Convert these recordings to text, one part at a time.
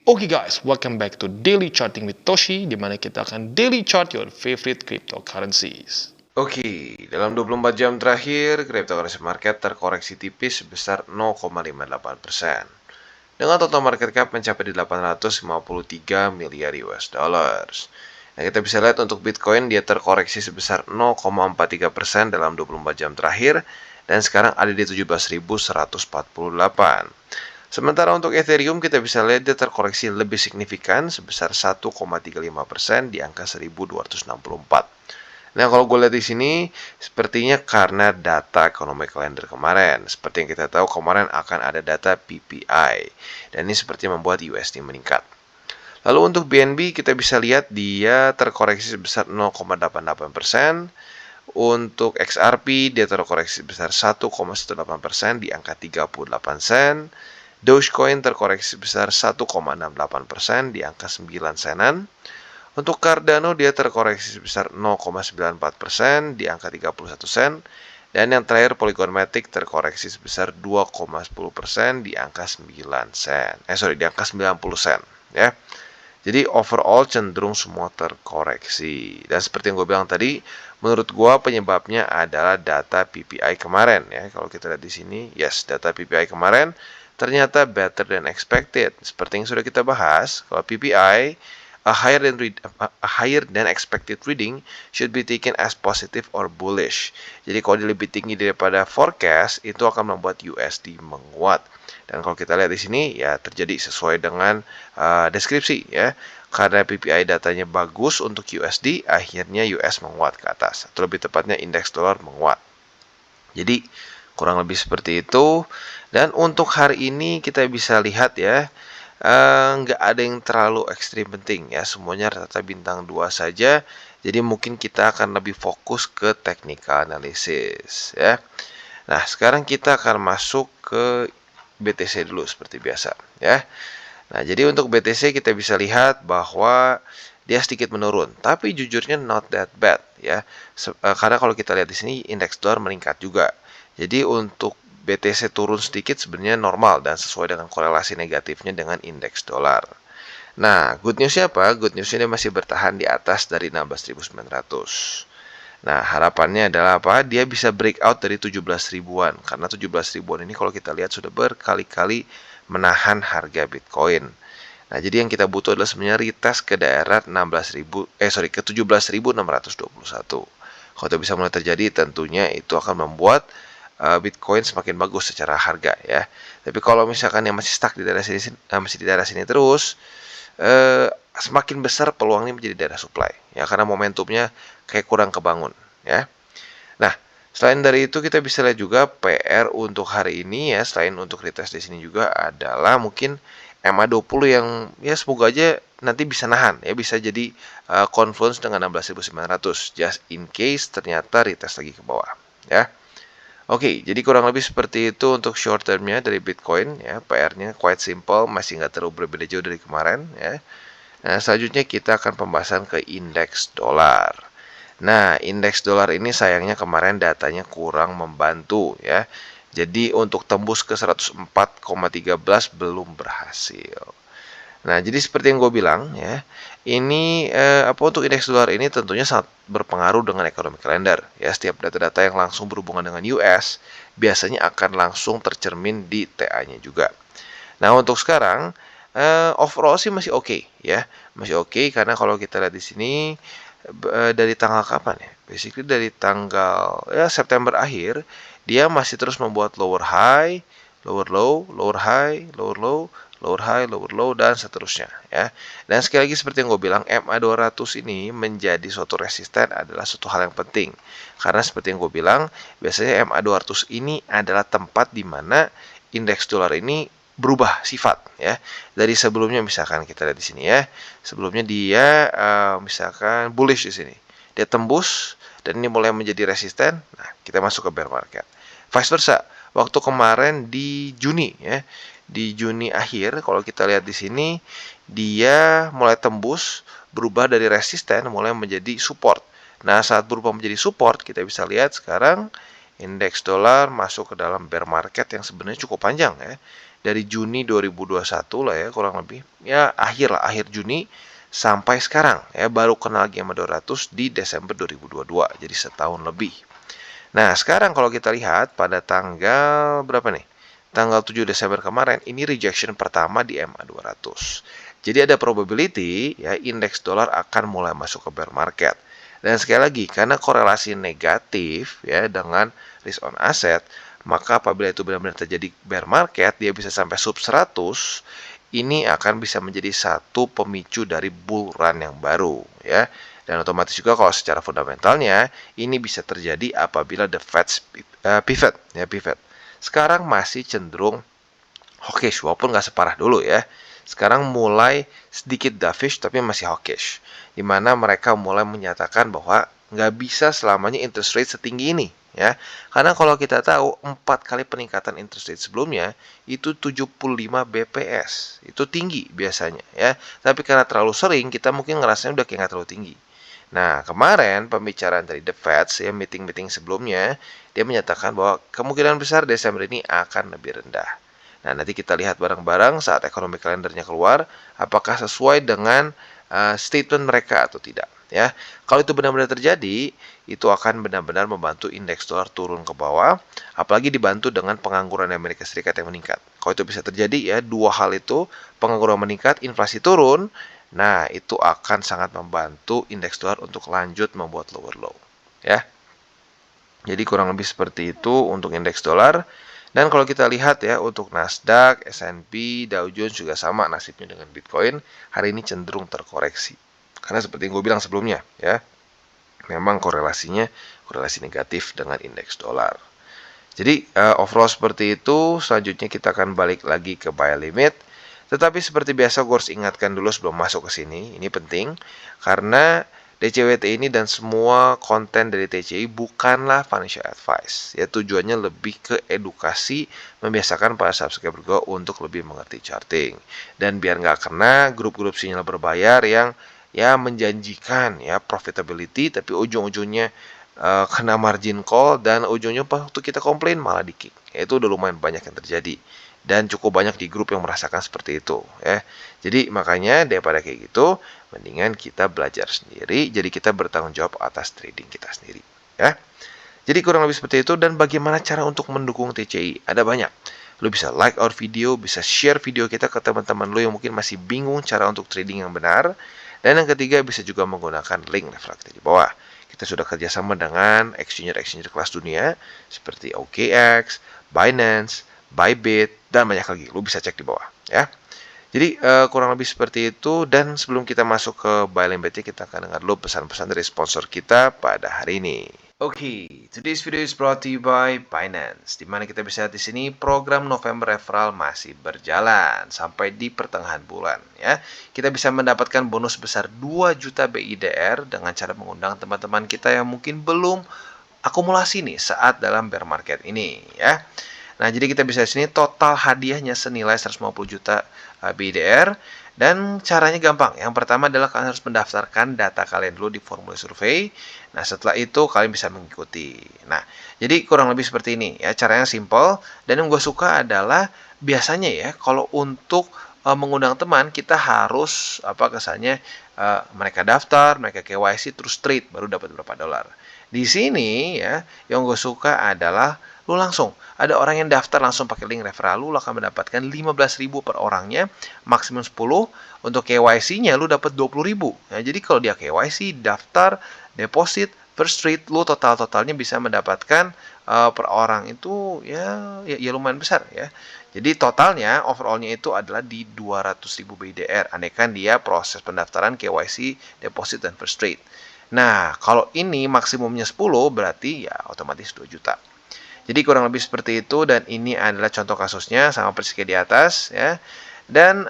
Oke guys, welcome back to Daily Charting with Toshi, di mana kita akan daily chart your favorite cryptocurrencies. Oke, dalam 24 jam terakhir, cryptocurrency market terkoreksi tipis sebesar 0,58%. Dengan total market cap mencapai di 853 miliar US dollars. Nah, kita bisa lihat untuk Bitcoin dia terkoreksi sebesar 0,43% dalam 24 jam terakhir dan sekarang ada di 17.148. Sementara untuk Ethereum kita bisa lihat dia terkoreksi lebih signifikan sebesar 1,35% di angka 1264. Nah, kalau gue lihat di sini, sepertinya karena data ekonomi kalender kemarin. Seperti yang kita tahu, kemarin akan ada data PPI. Dan ini seperti membuat USD meningkat. Lalu untuk BNB, kita bisa lihat dia terkoreksi sebesar 0,88%. Untuk XRP, dia terkoreksi sebesar 1,18% di angka 38 sen. Dogecoin terkoreksi sebesar 1,68% di angka 9 senan. Untuk Cardano dia terkoreksi sebesar 0,94% di angka 31 sen. Dan yang terakhir Polygon Matic terkoreksi sebesar 2,10% di angka 9 sen. Di angka 90 sen ya. Jadi overall cenderung semua terkoreksi. Dan seperti yang gue bilang tadi, menurut gue penyebabnya adalah data PPI kemarin ya. Kalau kita lihat di sini, yes, data PPI kemarin ternyata better than expected. Seperti yang sudah kita bahas, kalau PPI a higher than expected reading should be taken as positive or bullish. Jadi kalau dia lebih tinggi daripada forecast, itu akan membuat USD menguat. Dan kalau kita lihat di sini ya terjadi sesuai dengan deskripsi ya. Karena PPI datanya bagus untuk USD, akhirnya US menguat ke atas. Atau lebih tepatnya indeks dolar menguat. Jadi kurang lebih seperti itu. Dan untuk hari ini kita bisa lihat ya, nggak ada yang terlalu ekstrim penting ya, semuanya rata-rata bintang 2 saja. Jadi mungkin kita akan lebih fokus ke technical analysis ya. Nah, sekarang kita akan masuk ke BTC dulu seperti biasa ya. Nah, jadi untuk BTC kita bisa lihat bahwa dia sedikit menurun, tapi jujurnya not that bad ya. Karena kalau kita lihat di sini indeks dolar meningkat juga. Jadi untuk BTC turun sedikit sebenarnya normal dan sesuai dengan korelasi negatifnya dengan indeks dolar. Nah, good newsnya apa? Good newsnya dia masih bertahan di atas dari 16.900. Nah, harapannya adalah apa? Dia bisa breakout dari 17 ribuan. Karena 17 ribuan ini kalau kita lihat sudah berkali-kali menahan harga Bitcoin. Nah, jadi yang kita butuh adalah sebenarnya retest ke daerah ke 17.621. Kalau itu bisa mulai terjadi, tentunya itu akan membuat Bitcoin semakin bagus secara harga ya. Tapi kalau misalkan yang masih stuck di daerah sini, masih di daerah sini terus, semakin besar peluang ini menjadi daerah supply ya, karena momentumnya kayak kurang kebangun ya. Nah, selain dari itu kita bisa lihat juga PR untuk hari ini ya, selain untuk retest di sini juga adalah mungkin MA20 yang ya semoga aja nanti bisa nahan ya, bisa jadi confluence dengan 16.900 just in case ternyata retest lagi ke bawah ya. Oke, jadi kurang lebih seperti itu untuk short termnya dari Bitcoin ya. PR-nya quite simple, masih nggak terlalu berbeda jauh dari kemarin ya. Nah, selanjutnya kita akan pembahasan ke indeks dolar. Nah, indeks dolar ini sayangnya kemarin datanya kurang membantu ya. Jadi untuk tembus ke 104,13 belum berhasil. Nah, jadi seperti yang gue bilang ya, ini untuk indeks dolar ini tentunya sangat berpengaruh dengan ekonomi kalender ya. Setiap data-data yang langsung berhubungan dengan US biasanya akan langsung tercermin di TA-nya juga. Nah, untuk sekarang overall sih masih oke ya. Masih oke karena kalau kita lihat di sini dari tanggal kapan ya? Basically dari tanggal ya September akhir dia masih terus membuat lower high, lower low, lower high, lower low, lower high, lower low dan seterusnya ya. Dan sekali lagi seperti yang gue bilang, MA200 ini menjadi suatu resisten adalah suatu hal yang penting. Karena seperti yang gue bilang, biasanya MA200 ini adalah tempat di mana indeks dolar ini berubah sifat ya. Dari sebelumnya misalkan kita lihat di sini ya. Sebelumnya dia misalkan bullish di sini. Dia tembus dan ini mulai menjadi resisten. Nah, kita masuk ke bear market. Vice versa. Waktu kemarin di Juni ya. Di Juni akhir kalau kita lihat di sini dia mulai tembus, berubah dari resisten mulai menjadi support. Nah, saat berubah menjadi support kita bisa lihat sekarang indeks dolar masuk ke dalam bear market yang sebenarnya cukup panjang ya. dari Juni 2021 lah ya kurang lebih. Ya akhir Juni sampai sekarang ya baru kenal lagi sama 200 di Desember 2022. Jadi setahun lebih. Nah, sekarang kalau kita lihat pada tanggal berapa nih? Tanggal 7 Desember kemarin, ini rejection pertama di MA 200. Jadi ada probability ya indeks dolar akan mulai masuk ke bear market. Dan sekali lagi, karena korelasi negatif ya dengan risk on asset, maka apabila itu benar-benar terjadi bear market, dia bisa sampai sub 100, ini akan bisa menjadi satu pemicu dari bull run yang baru ya. Dan otomatis juga kalau secara fundamentalnya ini bisa terjadi apabila the Fed pivot. Sekarang masih cenderung hawkish walaupun nggak separah dulu ya. Sekarang mulai sedikit dovish tapi masih hawkish. Di mana mereka mulai menyatakan bahwa nggak bisa selamanya interest rate setinggi ini ya. Karena kalau kita tahu 4 kali peningkatan interest rate sebelumnya itu 75 BPS. Itu tinggi biasanya ya. Tapi karena terlalu sering kita mungkin ngerasanya udah kayak nggak terlalu tinggi. Nah, kemarin pembicaraan dari The Fed ya meeting-meeting sebelumnya, dia menyatakan bahwa kemungkinan besar Desember ini akan lebih rendah. Nah, nanti kita lihat bareng-bareng saat ekonomi kalendernya keluar, apakah sesuai dengan statement mereka atau tidak. Ya, kalau itu benar-benar terjadi, itu akan benar-benar membantu indeks dolar turun ke bawah, apalagi dibantu dengan pengangguran Amerika Serikat yang meningkat. Kalau itu bisa terjadi ya, dua hal itu, pengangguran meningkat, inflasi turun. Nah, itu akan sangat membantu indeks dolar untuk lanjut membuat lower low. Ya. Jadi kurang lebih seperti itu untuk indeks dolar. Dan kalau kita lihat ya untuk Nasdaq, S&P, Dow Jones juga sama nasibnya dengan Bitcoin. Hari ini cenderung terkoreksi. Karena seperti yang gue bilang sebelumnya ya, memang korelasi negatif dengan indeks dolar. Jadi overall seperti itu. Selanjutnya kita akan balik lagi ke buy limit. Tetapi seperti biasa gue harus ingatkan dulu sebelum masuk ke sini. Ini penting karena DCWT ini dan semua konten dari TCI bukanlah financial advice. Ya tujuannya lebih ke edukasi, membiasakan para subscriber gue untuk lebih mengerti charting. Dan biar nggak kena grup-grup sinyal berbayar yang ya menjanjikan ya profitability tapi ujung-ujungnya kena margin call dan ujungnya waktu kita komplain malah di kick. Itu udah lumayan banyak yang terjadi dan cukup banyak di grup yang merasakan seperti itu ya. Jadi makanya daripada kayak gitu, mendingan kita belajar sendiri, jadi kita bertanggung jawab atas trading kita sendiri ya. Jadi kurang lebih seperti itu. Dan bagaimana cara untuk mendukung TCI? Ada banyak. Lu bisa like our video, bisa share video kita ke teman-teman lu yang mungkin masih bingung cara untuk trading yang benar. Dan yang ketiga bisa juga menggunakan link reflektif di bawah. Kita sudah kerjasama dengan exchange kelas dunia seperti OKX, Binance, Bybit, dan banyak lagi. Lu bisa cek di bawah ya. Jadi kurang lebih seperti itu. Dan sebelum kita masuk ke buy limit, kita akan dengar dulu pesan-pesan dari sponsor kita pada hari ini. Oke, today's video is brought to you by Binance. Dimana kita bisa lihat di sini program November Referral masih berjalan sampai di pertengahan bulan ya. Kita bisa mendapatkan bonus sebesar 2 juta BIDR dengan cara mengundang teman-teman kita yang mungkin belum akumulasi nih saat dalam bear market ini ya. Nah, jadi kita bisa di sini total hadiahnya senilai 150 juta BIDR. Dan caranya gampang. Yang pertama adalah kalian harus mendaftarkan data kalian dulu di formulir survei. Nah, setelah itu kalian bisa mengikuti. Nah, jadi kurang lebih seperti ini ya. Caranya simple. Dan yang gue suka adalah biasanya ya, kalau untuk mengundang teman, kita harus kesannya mereka daftar, mereka KYC, terus trade, baru dapat berapa dolar. Di sini ya, yang gue suka adalah lu langsung ada orang yang daftar langsung pakai link referral, lu akan mendapatkan 15.000 per orangnya, maksimum 10. Untuk KYC-nya lu dapat 20.000. Nah, jadi kalau dia KYC, daftar, deposit, first trade, lu totalnya bisa mendapatkan per orang itu ya lumayan besar ya. Jadi totalnya overallnya itu adalah di 200.000 BIDR. Andaikan dia proses pendaftaran KYC, deposit, dan first trade. Nah, kalau ini maksimumnya 10 berarti ya otomatis 2 juta. Jadi kurang lebih seperti itu. Dan ini adalah contoh kasusnya sama persis kayak di atas ya. Dan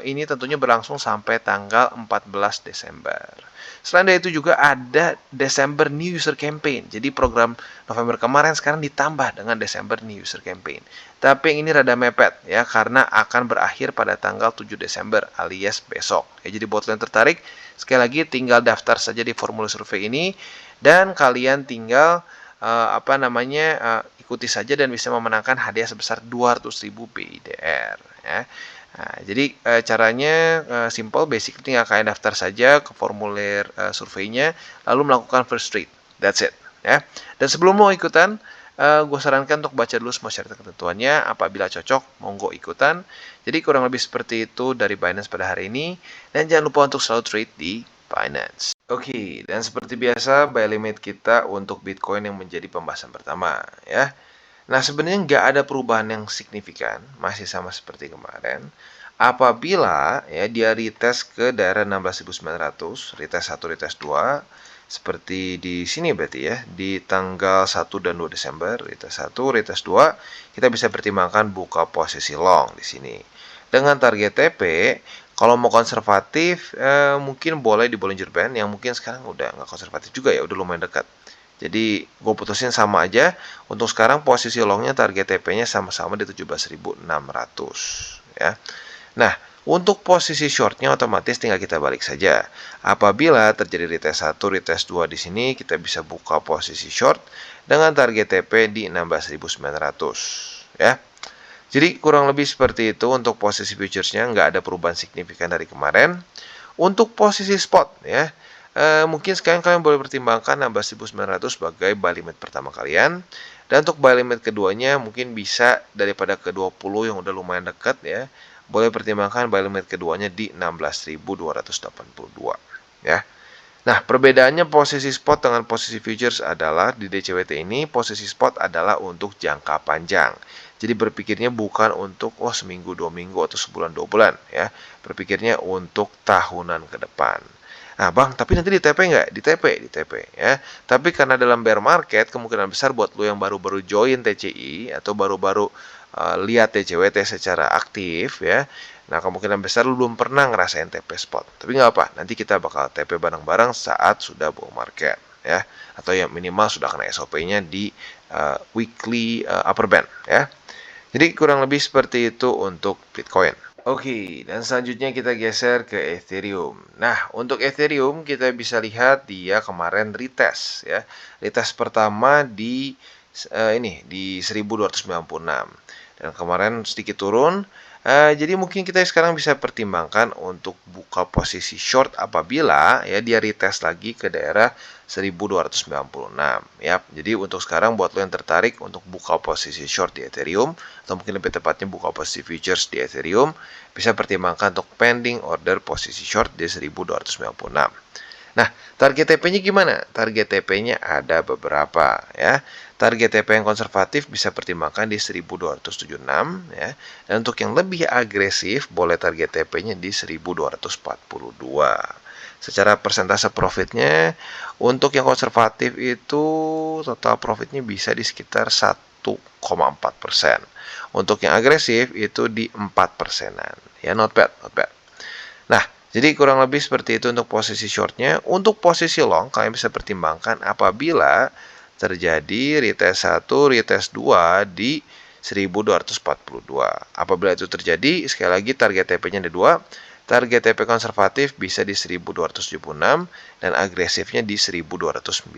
ini tentunya berlangsung sampai tanggal 14 Desember. Selain dari itu juga ada Desember New User Campaign. Jadi program November kemarin sekarang ditambah dengan Desember New User Campaign. Tapi yang ini rada mepet ya, karena akan berakhir pada tanggal 7 Desember alias besok. Ya, jadi buat kalian tertarik, sekali lagi tinggal daftar saja di formulir survei ini. Dan kalian tinggal ikuti saja dan bisa memenangkan hadiah sebesar 200.000 BIDR ya. Nah, jadi caranya simple, basic, tinggal kalian daftar saja ke formulir surveinya, lalu melakukan first trade. That's it ya. Dan sebelum mau ikutan, gue sarankan untuk baca dulu semua syarat ketentuannya. Apabila cocok, monggo ikutan. Jadi kurang lebih seperti itu dari Binance pada hari ini. Dan jangan lupa untuk selalu trade di Binance. Oke, dan seperti biasa buy limit kita untuk Bitcoin yang menjadi pembahasan pertama ya. Nah, sebenarnya nggak ada perubahan yang signifikan, masih sama seperti kemarin. Apabila ya dia retest ke daerah 16.900, retest 1, retest 2, seperti di sini berarti ya, di tanggal 1 dan 2 Desember, retest 1, retest 2, kita bisa pertimbangkan buka posisi long di sini. Dengan target TP, kalau mau konservatif, mungkin boleh di Bollinger Band, yang mungkin sekarang udah nggak konservatif juga ya, udah lumayan dekat. Jadi gue putusin sama aja. Untuk sekarang posisi longnya target TP-nya sama-sama di 17.600 ya. Nah, untuk posisi shortnya otomatis tinggal kita balik saja. Apabila terjadi retest 1, retest 2 di sini, kita bisa buka posisi short dengan target TP di 16.900 ya. Jadi kurang lebih seperti itu untuk posisi futuresnya, nggak ada perubahan signifikan dari kemarin. Untuk posisi spot ya, mungkin sekarang kalian boleh pertimbangkan 16.900 sebagai buy limit pertama kalian. Dan untuk buy limit keduanya mungkin bisa daripada ke 20 yang udah lumayan dekat ya, boleh pertimbangkan buy limit keduanya di 16.282 ya. Nah, perbedaannya posisi spot dengan posisi futures adalah di DCWT ini posisi spot adalah untuk jangka panjang. Jadi berpikirnya bukan untuk seminggu, 2 minggu, atau sebulan, 2 bulan ya. Berpikirnya untuk tahunan ke depan. Nah, Bang, tapi nanti di TP nggak? Di TP ya. Tapi karena dalam bear market, kemungkinan besar buat lo yang baru-baru join TCI atau baru-baru lihat TCWT secara aktif ya. Nah, kemungkinan besar lu belum pernah ngerasain TP spot. Tapi nggak apa, nanti kita bakal TP bareng-bareng saat sudah bull market ya. Atau yang minimal sudah kena SOP-nya di weekly upper band ya. Jadi kurang lebih seperti itu untuk Bitcoin. Oke, dan selanjutnya kita geser ke Ethereum. Nah, untuk Ethereum kita bisa lihat dia kemarin retest ya. Retest pertama di di 1296. Dan kemarin sedikit turun. Jadi mungkin kita sekarang bisa pertimbangkan untuk buka posisi short apabila ya dia retest lagi ke daerah 1296 ya. Jadi untuk sekarang buat lo yang tertarik untuk buka posisi short di Ethereum atau mungkin lebih tepatnya buka posisi futures di Ethereum, bisa pertimbangkan untuk pending order posisi short di 1296. Nah, target TP-nya gimana? Target TP-nya ada beberapa ya. Target TP yang konservatif bisa pertimbangkan di 1276 ya. Dan untuk yang lebih agresif boleh target TP-nya di 1242. Secara persentase profitnya untuk yang konservatif itu total profitnya bisa di sekitar 1,4%. Untuk yang agresif itu di 4%-an. Ya, not bad, not bad. Nah, jadi kurang lebih seperti itu untuk posisi shortnya. Untuk posisi long, kalian bisa pertimbangkan apabila terjadi retest 1, retest 2 di 1242. Apabila itu terjadi, sekali lagi target TP-nya ada 2. Target TP konservatif bisa di 1276 dan agresifnya di 1296.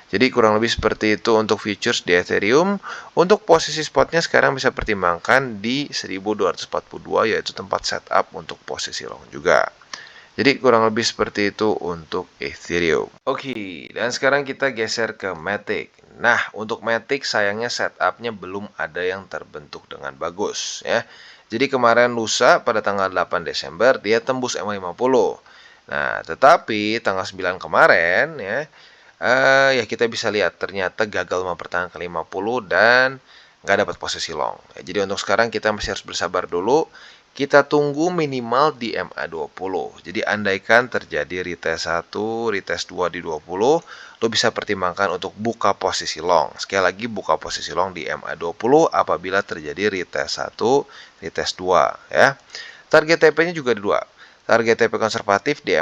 Jadi kurang lebih seperti itu untuk futures di Ethereum. Untuk posisi spotnya sekarang bisa pertimbangkan di 1242 yaitu tempat setup untuk posisi long juga. Jadi kurang lebih seperti itu untuk Ethereum. Oke, dan sekarang kita geser ke Matic. Nah, untuk Matic sayangnya setupnya belum ada yang terbentuk dengan bagus ya. Jadi kemarin lusa pada tanggal 8 Desember dia tembus MA50. Nah, tetapi tanggal 9 kemarin ya kita bisa lihat ternyata gagal mempertahankan 50 dan nggak dapat posisi long. Jadi untuk sekarang kita masih harus bersabar dulu. Kita tunggu minimal di MA20. Jadi andaikan terjadi retest 1, retest 2 di 20, lo bisa pertimbangkan untuk buka posisi long. Sekali lagi buka posisi long di MA20 apabila terjadi retest 1, retest 2 ya. Target TP-nya juga ada 2. Target TP konservatif di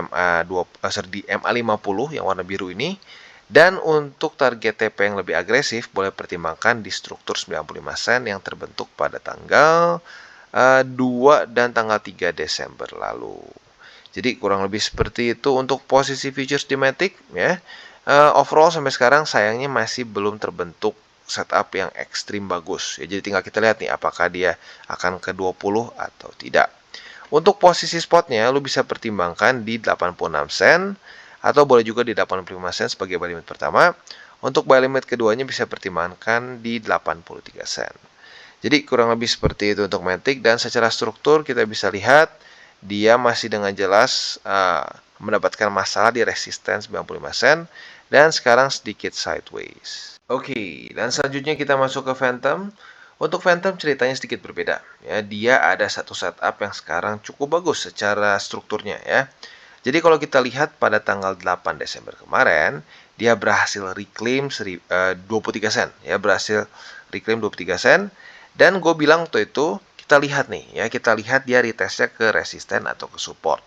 MA50 yang warna biru ini. Dan untuk target TP yang lebih agresif boleh pertimbangkan di struktur 95 sen yang terbentuk pada tanggal 2 dan tanggal 3 Desember lalu. Jadi kurang lebih seperti itu untuk posisi futures di Matic ya. Overall sampai sekarang sayangnya masih belum terbentuk setup yang ekstrim bagus. Ya, jadi tinggal kita lihat nih apakah dia akan ke 20 atau tidak. Untuk posisi spotnya, lu bisa pertimbangkan di 86 sen atau boleh juga di 85 sen sebagai buy limit pertama. Untuk buy limit keduanya bisa pertimbangkan di 83 sen. Jadi kurang lebih seperti itu untuk Matic, dan secara struktur kita bisa lihat dia masih dengan jelas mendapatkan masalah di resisten 95 sen dan sekarang sedikit sideways. Oke, dan selanjutnya kita masuk ke Phantom. Untuk Phantom ceritanya sedikit berbeda. Ya, dia ada satu setup yang sekarang cukup bagus secara strukturnya ya. Jadi kalau kita lihat pada tanggal 8 Desember kemarin, dia berhasil reclaim 23 sen. Ya, berhasil reclaim 23 sen. Dan gue bilang waktu itu, kita lihat nih ya, kita lihat dia retestnya ke resisten atau ke support.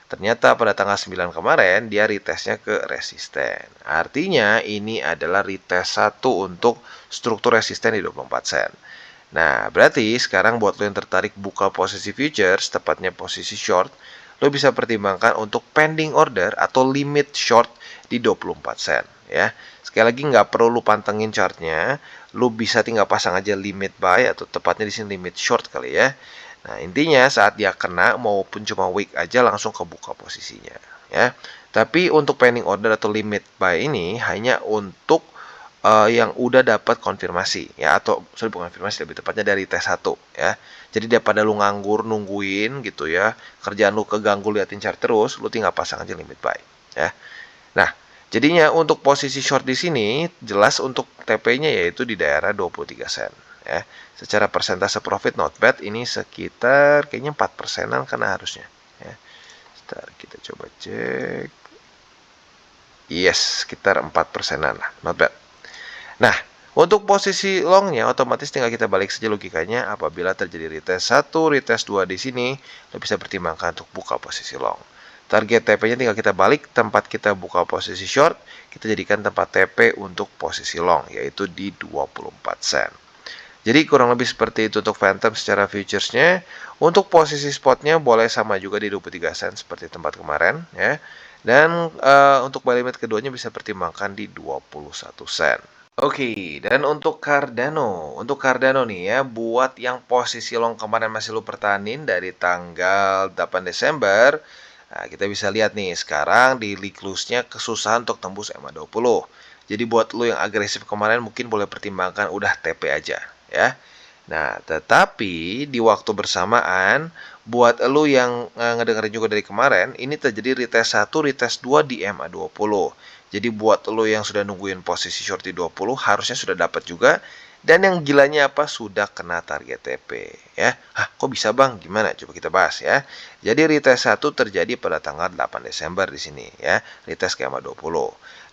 Ternyata pada tanggal 9 kemarin dia retestnya ke resisten. Artinya ini adalah retest satu untuk struktur resisten di 24 sen. Nah, berarti sekarang buat lo yang tertarik buka posisi futures, tepatnya posisi short, lo bisa pertimbangkan untuk pending order atau limit short di 24 sen. Ya, sekali lagi nggak perlu lo pantengin chartnya, lo bisa tinggal pasang aja limit buy atau tepatnya di sini limit short kali ya. Nah, intinya saat dia kena maupun cuma wick aja langsung kebuka posisinya ya. Tapi untuk pending order atau limit buy ini hanya untuk yang udah dapat konfirmasi ya, atau sorry bukan konfirmasi, lebih tepatnya dari tes 1 ya. Jadi daripada lu nganggur nungguin gitu ya, kerjaan lu keganggu liatin chart terus, lu tinggal pasang aja limit buy ya. Nah, jadinya untuk posisi short di sini jelas untuk TP-nya yaitu di daerah 23 sen ya. Secara persentase profit not bad, ini sekitar kayaknya 4%-an karena harusnya ya. Sebentar kita coba cek. Yes, sekitar 4%-an lah, not bad. Nah, untuk posisi longnya otomatis tinggal kita balik saja logikanya. Apabila terjadi retest 1, retest 2 di sini, lo bisa pertimbangkan untuk buka posisi long. Target TP-nya tinggal kita balik, tempat kita buka posisi short, kita jadikan tempat TP untuk posisi long, yaitu di 24 sen. Jadi kurang lebih seperti itu untuk Phantom secara futuresnya. Untuk posisi spotnya boleh sama juga di 23 sen seperti tempat kemarin ya. Dan untuk buy limit keduanya bisa pertimbangkan di 21 sen. Oke, dan untuk Cardano nih ya, buat yang posisi long kemarin masih lu pertahanin dari tanggal 8 Desember, nah kita bisa lihat nih, sekarang di close-nya kesusahan untuk tembus EMA20. Jadi buat lu yang agresif kemarin mungkin boleh pertimbangkan udah TP aja ya. Nah, tetapi di waktu bersamaan, buat lu yang ngedengerin juga dari kemarin, ini terjadi retest 1, retest 2 di MA20. Jadi buat lo yang sudah nungguin posisi short di 20 harusnya sudah dapat juga. Dan yang gilanya apa? Sudah kena target TP ya. Hah, kok bisa bang? Gimana? Coba kita bahas ya. Jadi retest 1 terjadi pada tanggal 8 Desember di sini ya. Retest ke EMA 20.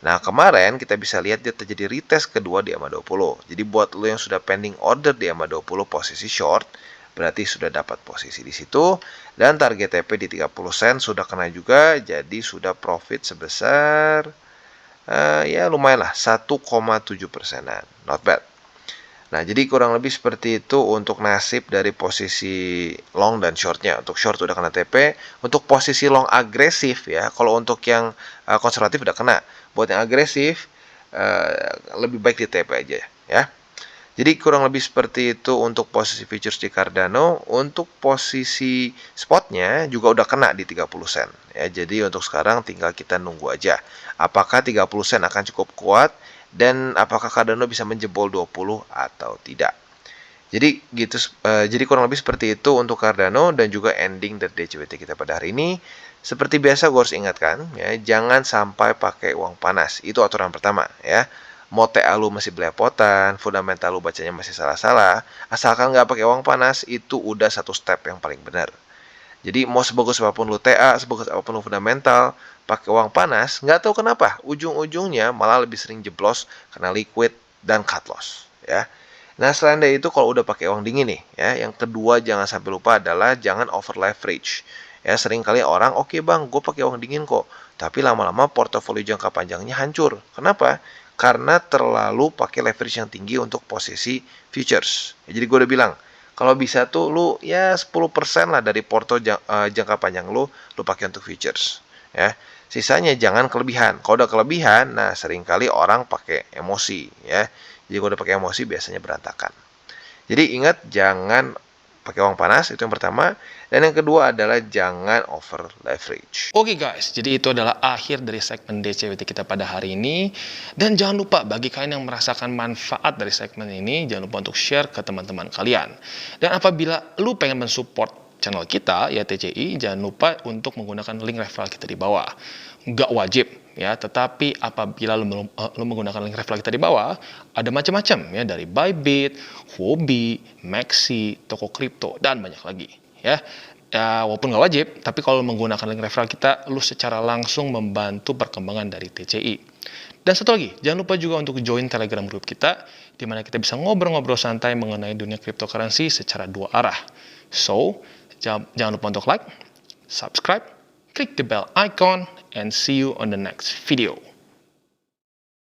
Nah, kemarin kita bisa lihat dia terjadi retest kedua di EMA 20. Jadi buat lo yang sudah pending order di EMA 20 posisi short, berarti sudah dapat posisi di situ, dan target TP di 30 sen sudah kena juga, jadi sudah profit sebesar ya lumayan lah 1,7%-an, not bad. Nah, jadi kurang lebih seperti itu untuk nasib dari posisi long dan shortnya. Untuk short udah kena TP, untuk posisi long agresif ya, kalau untuk yang konservatif udah kena. Buat yang agresif lebih baik di TP aja ya. Jadi kurang lebih seperti itu untuk posisi futures di Cardano. Untuk posisi spotnya juga udah kena di 30 sen. Ya, jadi untuk sekarang tinggal kita nunggu aja. Apakah 30 sen akan cukup kuat dan apakah Cardano bisa menjebol 20 atau tidak. Jadi gitu, jadi kurang lebih seperti itu untuk Cardano dan juga ending dari DCWT kita pada hari ini. Seperti biasa gue harus ingatkan ya, jangan sampai pakai uang panas. Itu aturan pertama ya. Mau TA lu masih belepotan, fundamental lu bacanya masih salah-salah, asalkan nggak pakai uang panas, itu udah satu step yang paling benar. Jadi mau sebagus apapun lu TA, sebagus apapun lu fundamental, pakai uang panas, nggak tahu kenapa, ujung-ujungnya malah lebih sering jeblos karena liquid dan cut loss. Ya. Nah, selain dari itu, kalau udah pakai uang dingin nih, ya, yang kedua jangan sampai lupa adalah jangan over leverage. Ya, sering kali orang, oke bang, gue pakai uang dingin kok, tapi lama-lama portofolio jangka panjangnya hancur. Kenapa? Karena terlalu pakai leverage yang tinggi untuk posisi futures. Ya, jadi gue udah bilang, kalau bisa tuh lu ya 10% lah dari porto jangka panjang lu pakai untuk futures. Ya, sisanya jangan kelebihan. Kalau udah kelebihan, nah seringkali orang pakai emosi. Ya, Jadi kalau udah pakai emosi biasanya berantakan. Jadi ingat jangan pakai uang panas, itu yang pertama. Dan yang kedua adalah jangan over leverage. Oke guys, jadi itu adalah akhir dari segmen DCWT kita pada hari ini. Dan jangan lupa bagi kalian yang merasakan manfaat dari segmen ini, jangan lupa untuk share ke teman-teman kalian. Dan apabila lu pengen mensupport channel kita, ya TCI, jangan lupa untuk menggunakan link referral kita di bawah. Nggak wajib, ya, tetapi apabila lu menggunakan link referral kita di bawah, ada macam-macam, ya, dari Bybit, Huobi, Maxi, toko kripto, dan banyak lagi, ya. Ya, walaupun nggak wajib, tapi kalau menggunakan link referral kita, lu secara langsung membantu perkembangan dari TCI. Dan satu lagi, jangan lupa juga untuk join Telegram group kita, di mana kita bisa ngobrol-ngobrol santai mengenai dunia cryptocurrency secara dua arah. So, jangan lupa untuk like, subscribe, click the bell icon, and see you on the next video.